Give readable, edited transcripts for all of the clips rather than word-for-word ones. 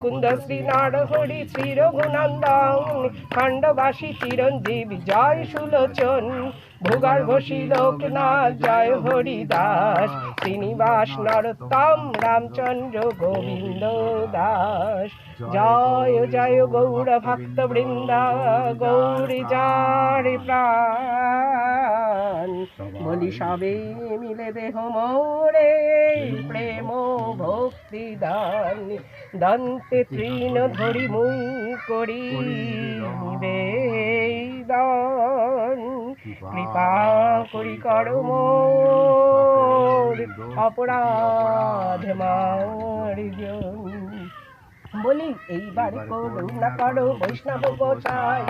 কুন্দ শ্রী নরহরি শ্রী রঘুনন্দন খণ্ডবাসী চিরঞ্জীবী জয় সুলোচন ভূগর্ভসী লোকনাথ জয় হরিদাস শ্রীনিবাস নরোত্তম রামচন্দ্র গোবিন্দ দাস জয় জয় গৌর ভক্ত বৃন্দা গৌরী যারে প্রাণ বলি সবে মিলে দেহ মোরে প্রেম ভক্তি দান দন্তে তৃণ ধরি মুই করি নিবেদন কৃপা করি করো মোর অপরাধ মার্জন বলি এইবার করুণা করো বৈষ্ণব গোসাই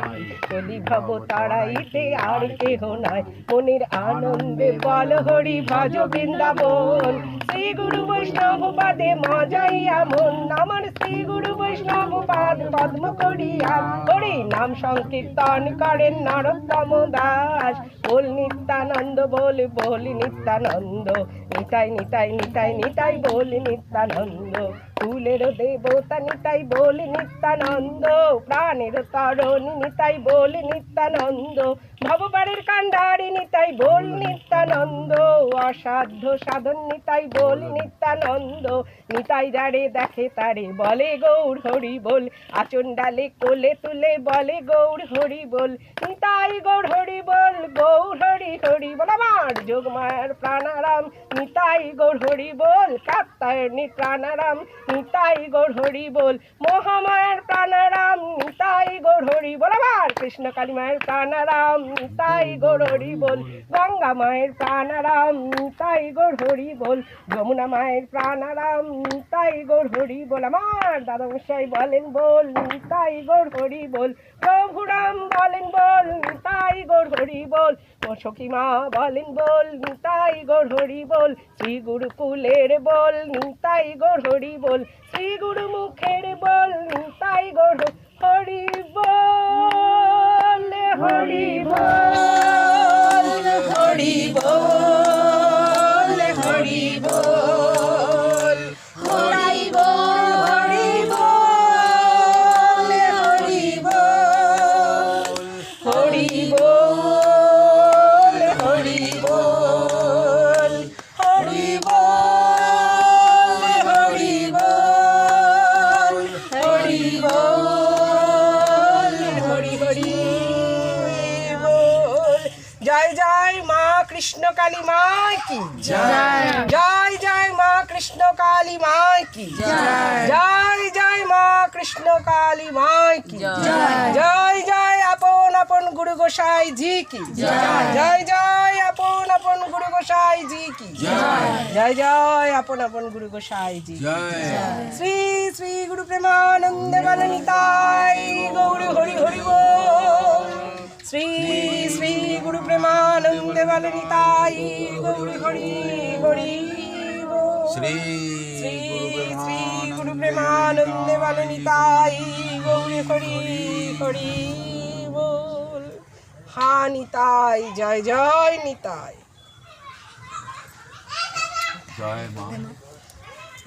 চলি ভব তাড়াইতে আর কেহ নাই মনের আনন্দে বল হরি ভজ বৃন্দাবন শ্রী গুরু বৈষ্ণব পাদে মজাইয়া মন আমার শ্রী গুরু বৈষ্ণব পাদ পদ্ম করিয়া হরি নাম সংকীর্তন করেন নরোত্তম দাস বল নিত্যানন্দ বল বল নিত্যানন্দ নিতাই নিতাই নিতাই নিতাই বল নিত্যানন্দ ফুলের দেবতা নিতাই বল নিত্যানন্দ প্রাণের তরণী নিতাই বল নিত্যানন্দ ভববাড়ির কাণ্ডারি নিতাই বল নিত্যানন্দ অসাধ্য সাধন নিতাই বল নিত্যানন্দ নিতাই যারে দেখে তারে বলে গৌর হরি বল আচণ্ডালে কোলে তুলে বলে গৌর হরি বল নিতাই গৌর হরি বল গৌর হরি হরি বল আমার যোগমায়ার প্রাণারাম নিতাই গৌর হরি বল কাত্তায়নী প্রাণারাম নিতাই গৌর হরি বল মহামায়ার প্রাণারাম নিতাই গৌর হরি বল আবার কৃষ্ণ কালী মায়ের প্রাণারাম নিতাই গৌর হরি বল গঙ্গা মায়ের প্রাণারাম নিতাই গৌর হরি বল যমুনা মায়ের প্রাণারাম নিতাই গৌর হরি বল আমার দাদা মশাই বলেন বল নিতাই গৌর হরি বল প্রভুরাম বলেন বল নিতাই গৌর হরি বল সখী মা বলেন বল নিতাই গৌর হরি বল শ্রী গুরুকুলের বল নিতাই গৌর হরি বল শ্রী গুরু মুখের বল নিতাই গৌর হরি বল হরি বল হরি বল হরি বল হরি বল হরি বল হরি বল হরি বল হরি বল হরি বল হরি বল হরি হরি বল জয় জয় মা কৃষ্ণ কালী মা কি জয় জয় জয় মা কৃষ্ণ কালী মা কি জয় জয় মা কৃষ্ণ কালী মা কি জয় জয় আপন আপন গুরু গোসাই জি কি জয় জয় আপন আপন গুরু গোসাই জি কি জয় জয় আপন আপন গুরু গোসাই জি শ্রী শ্রী গুরু প্রেমানন্দ নিতাই গৌর হরি হরি বল শ্রী শ্রী গুরু প্রেমানন্দ নিতাই গৌর হরি হরি বল শ্রী শ্রী গুরু প্রেমানন্দ নিতাই গৌর হরি হরি বল হা নিতাই জয় জয় নিতাই জয় মা।